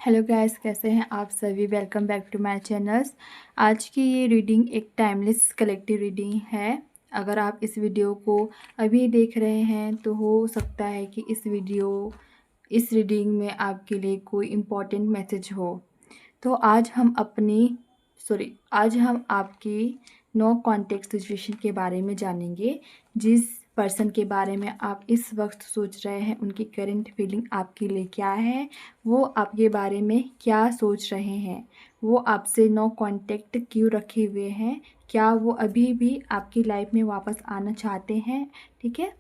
Hello guys, कैसे हैं आप सभी। Welcome back to my channels. आज की ये रीडिंग एक टाइमलेस कलेक्टिव रीडिंग है। अगर आप इस वीडियो को अभी देख रहे हैं तो हो सकता है कि इस रीडिंग में आपके लिए कोई इम्पोर्टेंट मैसेज हो। तो आज हम आपकी नो कॉन्टेक्ट सिचुएशन के बारे में जानेंगे। जिस पर्सन के बारे में आप इस वक्त सोच रहे हैं, उनकी करंट फीलिंग आपके लिए क्या है, वो आपके बारे में क्या सोच रहे हैं, वो आपसे नो कांटेक्ट क्यों रखे हुए हैं, क्या वो अभी भी आपकी लाइफ में वापस आना चाहते हैं। ठीक है।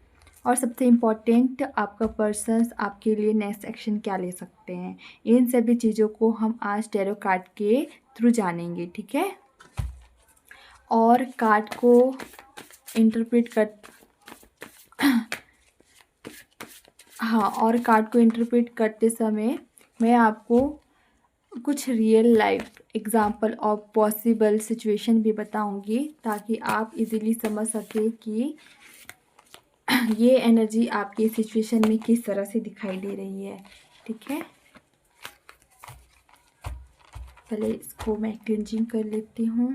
और सबसे इम्पॉर्टेंट, आपका पर्सन्स आपके लिए नेक्स्ट एक्शन क्या ले सकते हैं। इन सभी चीज़ों को हम आज टैरो कार्ड के थ्रू जानेंगे। ठीक है। और कार्ड को इंटरप्रेट कर हाँ, और कार्ड को इंटरप्रेट करते समय मैं आपको कुछ रियल लाइफ एग्जाम्पल और पॉसिबल सिचुएशन भी बताऊंगी, ताकि आप इजीली समझ सके कि ये एनर्जी आपकी सिचुएशन में किस तरह से दिखाई दे रही है। ठीक है। पहले इसको मैं क्लिंजिंग कर लेती हूँ।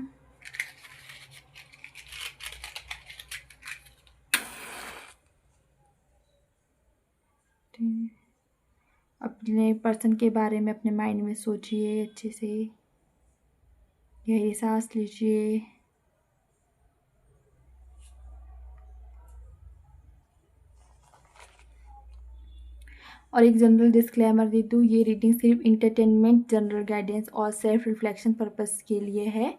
अपने पर्सन के बारे में अपने माइंड में सोचिए, अच्छे से गहरी सांस लीजिए। और एक जनरल डिस्क्लेमर दे दूँ, ये रीडिंग सिर्फ इंटरटेनमेंट, जनरल गाइडेंस और सेल्फ रिफ्लेक्शन पर्पस के लिए है।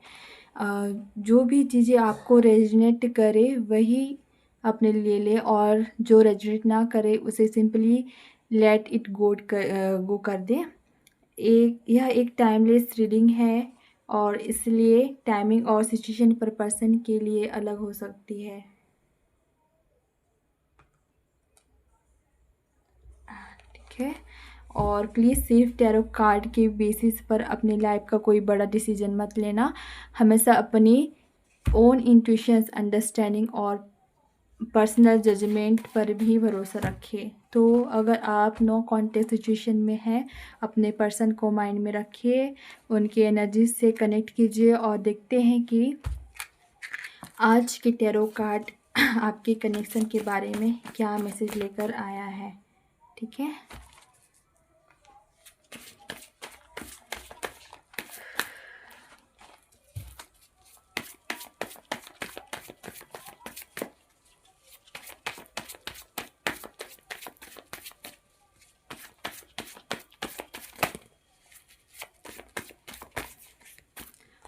जो भी चीज़ें आपको रेजोनेट करे वही अपने लिए ले, और जो रेजोनेट ना करे उसे सिंपली लेट इट गो कर दे। यह एक टाइमलेस रीडिंग है, और इसलिए टाइमिंग और सिचुएशन पर पर्सन के लिए अलग हो सकती है। ठीक है। और प्लीज़ सिर्फ टैरो कार्ड के बेसिस पर अपनी लाइफ का कोई बड़ा डिसीजन मत लेना। हमेशा अपनी ओन इंट्यूशंस, अंडरस्टैंडिंग और पर्सनल जजमेंट पर भी भरोसा रखें। तो अगर आप नो कॉन्टेक्ट सिचुएशन में हैं, अपने पर्सन को माइंड में रखिए, उनकी एनर्जी से कनेक्ट कीजिए और देखते हैं कि आज के टैरो कार्ड आपके कनेक्शन के बारे में क्या मैसेज लेकर आया है। ठीक है।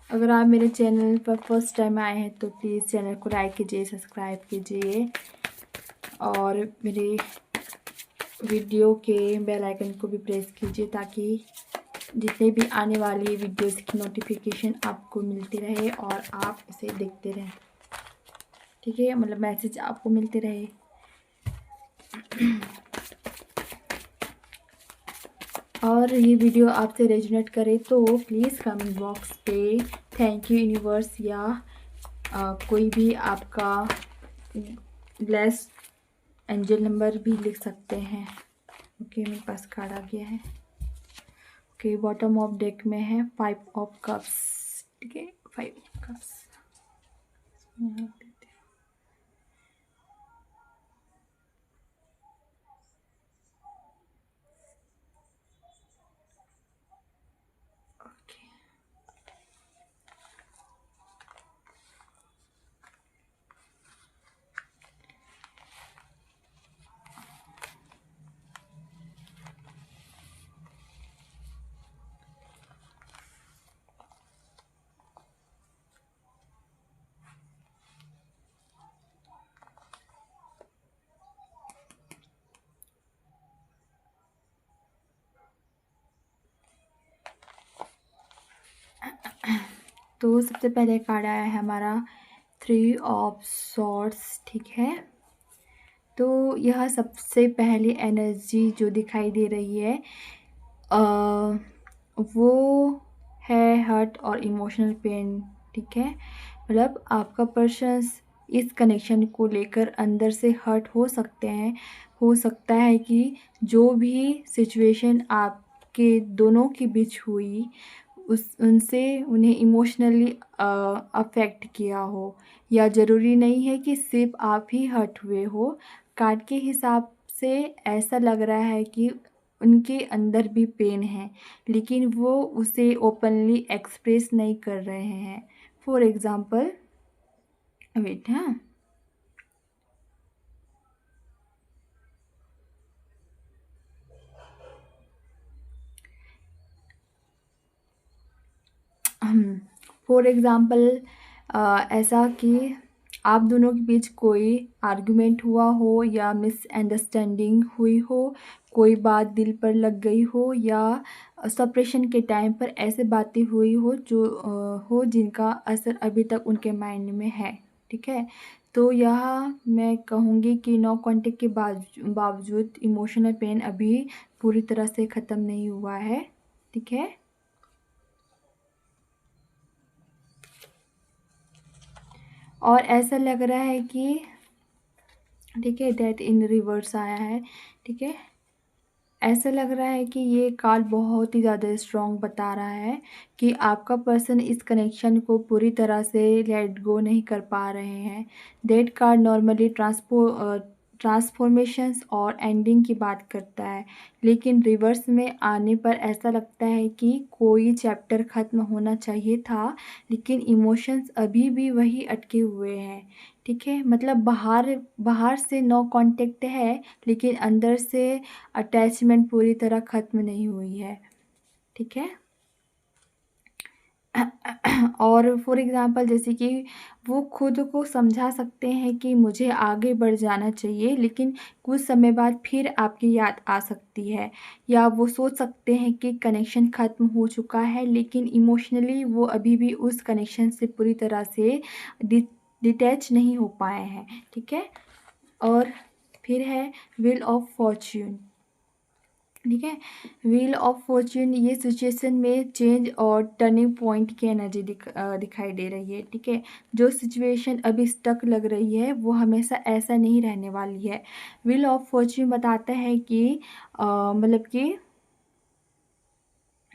अगर आप मेरे चैनल पर फर्स्ट टाइम आए हैं तो प्लीज़ चैनल को लाइक कीजिए, सब्सक्राइब कीजिए, और मेरे वीडियो के बेल आइकन को भी प्रेस कीजिए, ताकि जितने भी आने वाली वीडियोस की नोटिफिकेशन आपको मिलती रहे और आप उसे देखते रहें। ठीक है, मतलब मैसेज आपको मिलते रहे। और ये वीडियो आपसे रेजोनेट करे तो प्लीज़ कमेंट बॉक्स पे थैंक यू यूनिवर्स, या कोई भी आपका ब्लेस एंजल नंबर भी लिख सकते हैं। ओके, मेरे पास कार्ड आ गया है। ओके, बॉटम ऑफ डेक में है 5 ऑफ कप्स। ठीक है, 5 ऑफ कप्स। ओके, तो सबसे पहले कार्ड आया है हमारा 3 ऑफ सॉर्ड्स। ठीक है। तो यह सबसे पहली एनर्जी जो दिखाई दे रही है वो है हर्ट और इमोशनल पेन। ठीक है, मतलब आपका पर्सन इस कनेक्शन को लेकर अंदर से हर्ट हो सकते हैं। हो सकता है कि जो भी सिचुएशन आप आपके दोनों के बीच हुई उनसे उन्हें इमोशनली अफेक्ट किया हो, या ज़रूरी नहीं है कि सिर्फ आप ही हर्ट हुए हो। कार्ड के हिसाब से ऐसा लग रहा है कि उनके अंदर भी पेन है, लेकिन वो उसे ओपनली एक्सप्रेस नहीं कर रहे हैं। फॉर एग्ज़ाम्पल, वेट, हाँ। फॉर एग्ज़ाम्पल, ऐसा कि आप दोनों के बीच कोई आर्गुमेंट हुआ हो या मिसअंडरस्टैंडिंग हुई हो, कोई बात दिल पर लग गई हो, या सेपरेशन के टाइम पर ऐसे बातें हुई हो जो हो जिनका असर अभी तक उनके माइंड में है, ठीक है? तो यहाँ मैं कहूँगी कि नो कॉन्टैक्ट के बावजूद इमोशनल पेन अभी पूरी तरह से ख़त्म नहीं हुआ है, ठीक है? और ऐसा लग रहा है कि, ठीक है, डेथ इन रिवर्स आया है, ठीक है। ऐसा लग रहा है कि ये कार्ड बहुत ही ज़्यादा स्ट्रॉन्ग बता रहा है कि आपका पर्सन इस कनेक्शन को पूरी तरह से लेट गो नहीं कर पा रहे हैं। डेथ कार्ड नॉर्मली ट्रांसफॉर्मेशंस और एंडिंग की बात करता है, लेकिन रिवर्स में आने पर ऐसा लगता है कि कोई चैप्टर ख़त्म होना चाहिए था, लेकिन इमोशंस अभी भी वही अटके हुए हैं, ठीक है। मतलब बाहर बाहर से नो कांटेक्ट है, लेकिन अंदर से अटैचमेंट पूरी तरह ख़त्म नहीं हुई है, ठीक है। और फॉर एग्ज़ाम्पल, जैसे कि वो खुद को समझा सकते हैं कि मुझे आगे बढ़ जाना चाहिए, लेकिन कुछ समय बाद फिर आपकी याद आ सकती है, या वो सोच सकते हैं कि कनेक्शन ख़त्म हो चुका है, लेकिन इमोशनली वो अभी भी उस कनेक्शन से पूरी तरह से डिटैच नहीं हो पाए हैं, ठीक है। और फिर है व्हील ऑफ फॉर्च्यून, ठीक है। व्हील ऑफ फॉर्च्यून ये सिचुएशन में चेंज और टर्निंग पॉइंट की एनर्जी दिखाई दे रही है, ठीक है। जो सिचुएशन अभी स्टक लग रही है वो हमेशा ऐसा नहीं रहने वाली है। व्हील ऑफ फॉर्च्यून बताता है कि मतलब कि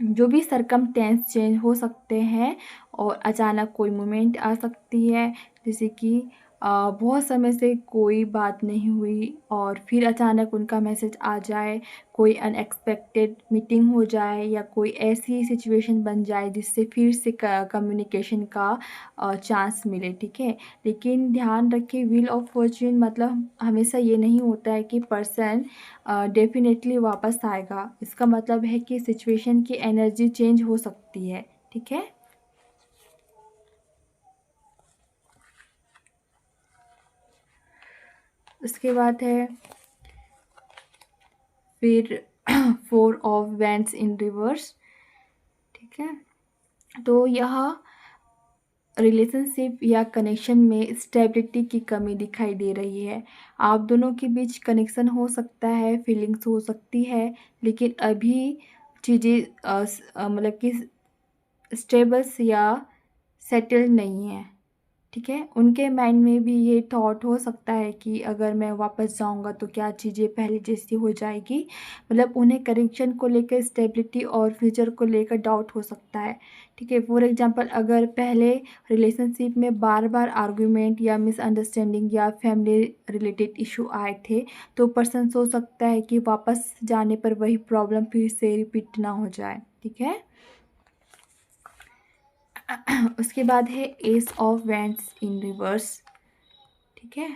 जो भी सरकमस्टेंस चेंज हो सकते हैं और अचानक कोई मोमेंट आ सकती है, जैसे कि बहुत समय से कोई बात नहीं हुई और फिर अचानक उनका मैसेज आ जाए, कोई अनएक्सपेक्टेड मीटिंग हो जाए, या कोई ऐसी सिचुएशन बन जाए जिससे फिर से कम्युनिकेशन का चांस मिले, ठीक है। लेकिन ध्यान रखें, व्हील ऑफ फॉर्च्यून मतलब हमेशा ये नहीं होता है कि पर्सन डेफिनेटली वापस आएगा। इसका मतलब है कि सिचुएशन की एनर्जी चेंज हो सकती है, ठीक है। उसके बाद है फिर 4 ऑफ वैंड्स इन रिवर्स, ठीक है। तो यह रिलेशनशिप या कनेक्शन में स्टेबिलिटी की कमी दिखाई दे रही है। आप दोनों के बीच कनेक्शन हो सकता है, फीलिंग्स हो सकती है, लेकिन अभी चीज़ें मतलब कि स्टेबल्स या सेटल्ड नहीं है, ठीक है। उनके माइंड में भी ये थॉट हो सकता है कि अगर मैं वापस जाऊंगा तो क्या चीज़ें पहले जैसी हो जाएगी। मतलब उन्हें करेक्शन को लेकर, स्टेबिलिटी और फ्यूचर को लेकर डाउट हो सकता है, ठीक है। फॉर एग्जांपल, अगर पहले रिलेशनशिप में बार बार आर्गुमेंट या मिसअंडरस्टैंडिंग या फैमिली रिलेटेड इशू आए थे, तो पर्सन सोच सकता है कि वापस जाने पर वही प्रॉब्लम फिर से रिपीट ना हो जाए, ठीक है। उसके बाद है S of wands in reverse, ठीक है,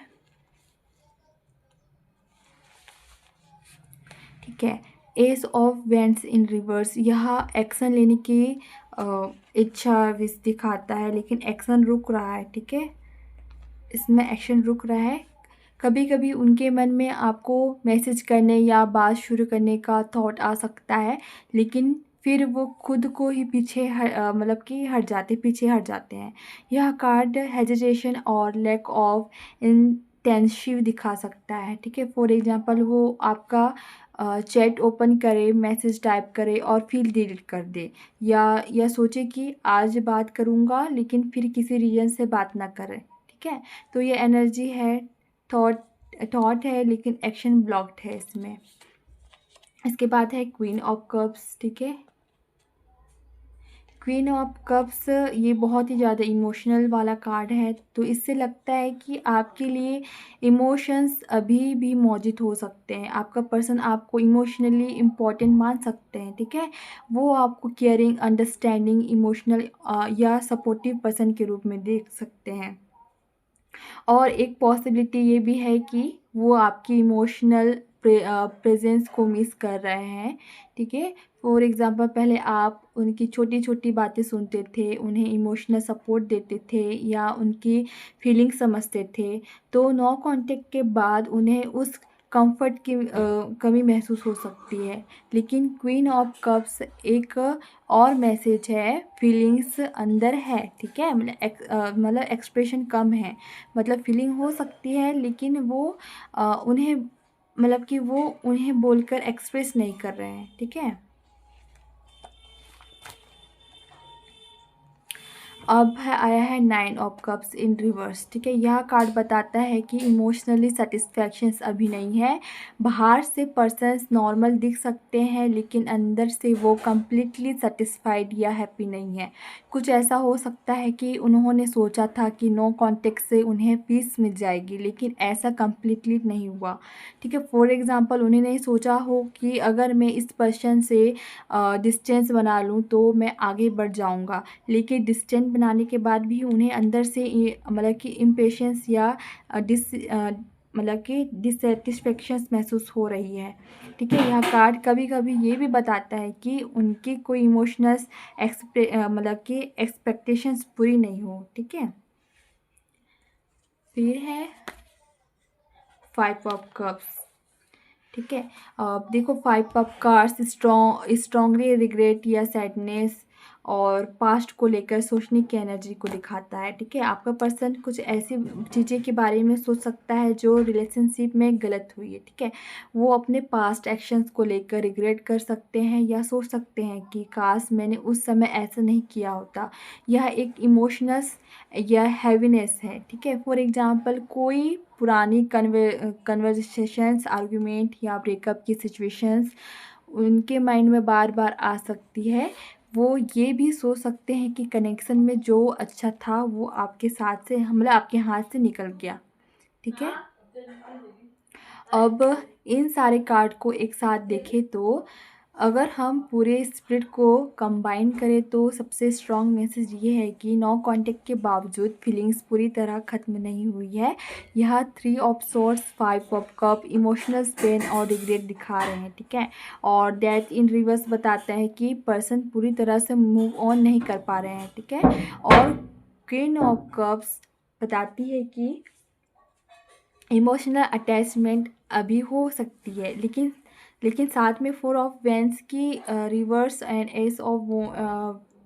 ठीक है। S of wands in reverse यह एक्शन लेने की इच्छा विश दिखाता है, लेकिन एक्शन रुक रहा है, ठीक है। इसमें एक्शन रुक रहा है। कभी कभी उनके मन में आपको मैसेज करने या बात शुरू करने का थॉट आ सकता है, लेकिन फिर वो खुद को ही मतलब कि पीछे हट जाते हैं। यह कार्ड हेजिटेशन और लैक ऑफ इंटेंसिव दिखा सकता है, ठीक है। फॉर एग्जांपल, वो आपका चैट ओपन करे, मैसेज टाइप करे और फिर डिलीट कर दे, या सोचे कि आज बात करूँगा, लेकिन फिर किसी रीज़न से बात ना करे, ठीक है। तो ये एनर्जी है, थॉट थॉट है, लेकिन एक्शन ब्लॉक्ड है इसमें। इसके बाद है क्वीन ऑफ कप्स, ठीक है। क्वीन ऑफ कप्स ये बहुत ही ज़्यादा इमोशनल वाला कार्ड है, तो इससे लगता है कि आपके लिए इमोशंस अभी भी मौजूद हो सकते हैं। आपका पर्सन आपको इमोशनली इम्पोर्टेंट मान सकते हैं, ठीक है। वो आपको केयरिंग, अंडरस्टैंडिंग, इमोशनल या सपोर्टिव पर्सन के रूप में देख सकते हैं। और एक पॉसिबिलिटी ये भी है कि वो आपकी इमोशनल प्रेजेंस को मिस कर रहे हैं, ठीक है। फॉर एग्ज़ाम्पल पहले आप उनकी छोटी-छोटी बातें सुनते थे, उन्हें इमोशनल सपोर्ट देते थे या उनकी फीलिंग्स समझते थे। तो नो कॉन्टैक्ट के बाद उन्हें उस कम्फ़र्ट की कमी महसूस हो सकती है। लेकिन क्वीन ऑफ कप्स एक और मैसेज है, फीलिंग्स अंदर है, ठीक है। मतलब एक्सप्रेशन कम है, मतलब फीलिंग हो सकती है लेकिन वो उन्हें मतलब कि वो उन्हें बोलकर एक्सप्रेस नहीं कर रहे हैं, ठीक है। अब है आया है nine of cups in reverse, ठीक है। यह कार्ड बताता है कि इमोशनली सेटिस्फैक्शंस अभी नहीं है। बाहर से पर्सन्स नॉर्मल दिख सकते हैं लेकिन अंदर से वो कम्प्लीटली सेटिस्फाइड या हैप्पी नहीं है। कुछ ऐसा हो सकता है कि उन्होंने सोचा था कि नो कॉन्टेक्ट से उन्हें पीस मिल जाएगी, लेकिन ऐसा कम्प्लीटली नहीं हुआ, ठीक है। फॉर एग्ज़ाम्पल उन्होंने सोचा हो कि अगर मैं इस पर्सन से डिस्टेंस बना लूँ तो मैं आगे बढ़ जाऊँगा, लेकिन डिस्टेंस बनाने के बाद भी उन्हें अंदर से मतलब कि इम्पेशेंस या मतलब कि डिससेटिस्फेक्शंस महसूस हो रही है, ठीक है। यह कार्ड कभी कभी ये भी बताता है कि उनकी कोई इमोशनल मतलब कि एक्सपेक्टेशंस पूरी नहीं हो, ठीक है। फिर है फाइव ऑफ कप्स, ठीक है। देखो five of cards strongly regret या सैडनेस और पास्ट को लेकर सोचने की एनर्जी को दिखाता है, ठीक है। आपका पर्सन कुछ ऐसी चीज़ें के बारे में सोच सकता है जो रिलेशनशिप में गलत हुई है, ठीक है। वो अपने पास्ट एक्शंस को लेकर रिग्रेट कर सकते हैं या सोच सकते हैं कि काश मैंने उस समय ऐसा नहीं किया होता। यह एक इमोशनस या हैवीनेस है, ठीक है। फॉर एग्जांपल कोई पुरानी कन्वर्सेशंस, आर्गुमेंट या ब्रेकअप की सिचुएशंस उनके माइंड में बार बार आ सकती है। वो ये भी सोच सकते हैं कि कनेक्शन में जो अच्छा था वो आपके साथ से मतलब आपके हाथ से निकल गया, ठीक है। अब इन सारे कार्ड को एक साथ देखें तो अगर हम पूरे स्प्रिट को कंबाइन करें तो सबसे स्ट्रॉन्ग मैसेज ये है कि नो कांटेक्ट के बावजूद फीलिंग्स पूरी तरह ख़त्म नहीं हुई है। यह three of source, five of cup emotional pain और रिग्रेट दिखा रहे हैं, ठीक है। और डेथ इन रिवर्स बताता है कि पर्सन पूरी तरह से मूव ऑन नहीं कर पा रहे हैं, ठीक है। और क्वीन ऑफ कप्स बताती है कि इमोशनल अटैचमेंट अभी हो सकती है, लेकिन साथ में फोर ऑफ वेंस की reverse and ace of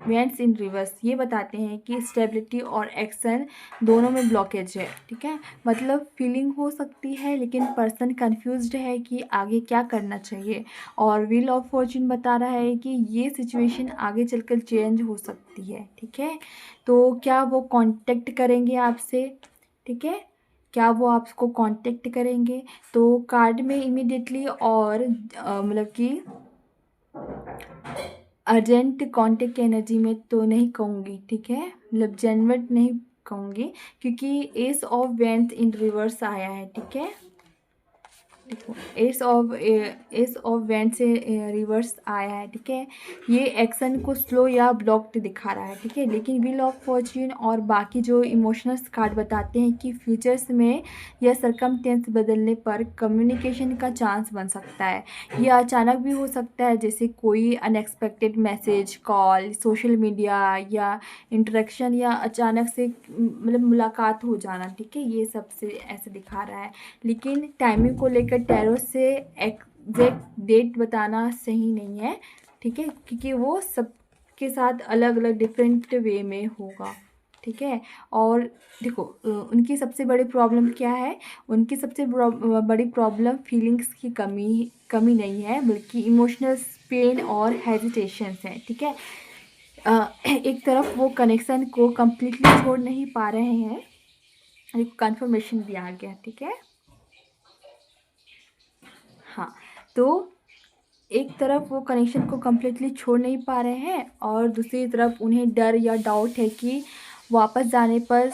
wands in reverse ये बताते हैं कि स्टेबिलिटी और एक्शन दोनों में ब्लॉकेज है, ठीक है। मतलब फीलिंग हो सकती है लेकिन पर्सन कंफ्यूज्ड है कि आगे क्या करना चाहिए। और व्हील ऑफ फॉर्चून बता रहा है कि ये सिचुएशन आगे चलकर चेंज हो सकती है, ठीक है। तो क्या वो कांटेक्ट करेंगे आपसे, ठीक है। क्या वो आपको कांटेक्ट करेंगे, तो कार्ड में इमीडिएटली और मतलब कि अर्जेंट कांटेक्ट की एनर्जी में तो नहीं कहूँगी, ठीक है। मतलब जेन्युइन नहीं कहूँगी क्योंकि ace of wands in reverse आया है, ठीक है। देखो एस ऑफ वेंट से रिवर्स आया है, ठीक है। ये एक्शन को स्लो या ब्लॉक्ड दिखा रहा है, ठीक है। लेकिन व्हील ऑफ फॉर्च्यून और बाकी जो इमोशनल्स कार्ड बताते हैं कि फ्यूचर्स में यह सरकमस्टेंस बदलने पर कम्युनिकेशन का चांस बन सकता है। यह अचानक भी हो सकता है, जैसे कोई unexpected message, call, social media या इंटरेक्शन या अचानक से मतलब मुलाकात हो जाना, ठीक है। ये सबसे ऐसे दिखा रहा है। लेकिन टाइमिंग को लेकर टैरो से एग्जैक्ट डेट बताना सही नहीं है, ठीक है, क्योंकि वो सबके साथ अलग अलग डिफरेंट वे में होगा, ठीक है। और देखो उनकी सबसे बड़ी प्रॉब्लम क्या है, उनकी सबसे बड़ी प्रॉब्लम फीलिंग्स की कमी नहीं है बल्कि इमोशनल पेन और हेजिटेशंस है, ठीक है। एक तरफ वो कनेक्शन को कम्प्लीटली छोड़ नहीं पा रहे हैं, एक कन्फर्मेशन भी आ गया, ठीक है। हाँ, तो एक तरफ वो कनेक्शन को कम्प्लीटली छोड़ नहीं पा रहे हैं और दूसरी तरफ उन्हें डर या डाउट है कि वापस जाने पर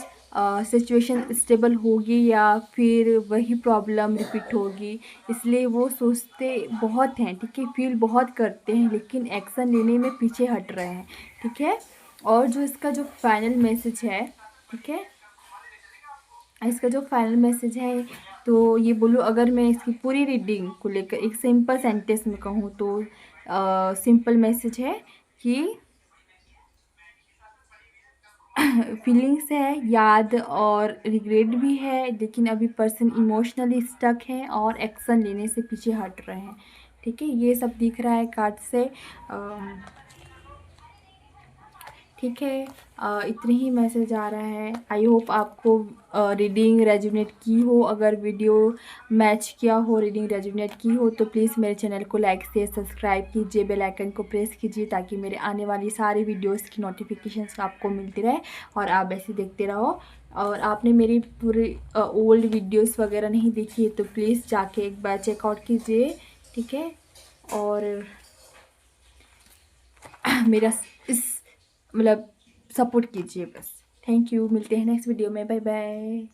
सिचुएशन स्टेबल होगी या फिर वही प्रॉब्लम रिपीट होगी। इसलिए वो सोचते बहुत हैं, ठीक है, फील बहुत करते हैं, लेकिन एक्शन लेने में पीछे हट रहे हैं, ठीक है। और जो इसका जो फाइनल मैसेज है, ठीक है, इसका जो फाइनल मैसेज है तो ये बोलूँ, अगर मैं इसकी पूरी रीडिंग को लेकर एक सिंपल सेंटेंस में कहूँ तो सिंपल मैसेज है कि फीलिंग्स है, याद और रिग्रेट भी है, लेकिन अभी पर्सन इमोशनली स्टक है और एक्शन लेने से पीछे हट रहे हैं, ठीक है। ये सब दिख रहा है कार्ड से। ठीक है, इतने ही मैसेज आ रहा है। आई होप आपको रीडिंग रेजोनेट की हो। अगर वीडियो मैच किया हो, रीडिंग रेजोनेट की हो तो प्लीज़ मेरे चैनल को लाइक शेयर सब्सक्राइब कीजिए, बेल आइकन को प्रेस कीजिए ताकि मेरे आने वाली सारी वीडियोस की नोटिफिकेशंस आपको मिलती रहे और आप ऐसे देखते रहो। और आपने मेरी पूरी ओल्ड वीडियोस वगैरह नहीं देखी है तो प्लीज़ जाके एक बार चेकआउट कीजिए, ठीक है। और मेरा इस मतलब सपोर्ट कीजिए बस। थैंक यू, मिलते हैं नेक्स्ट वीडियो में, बाय बाय।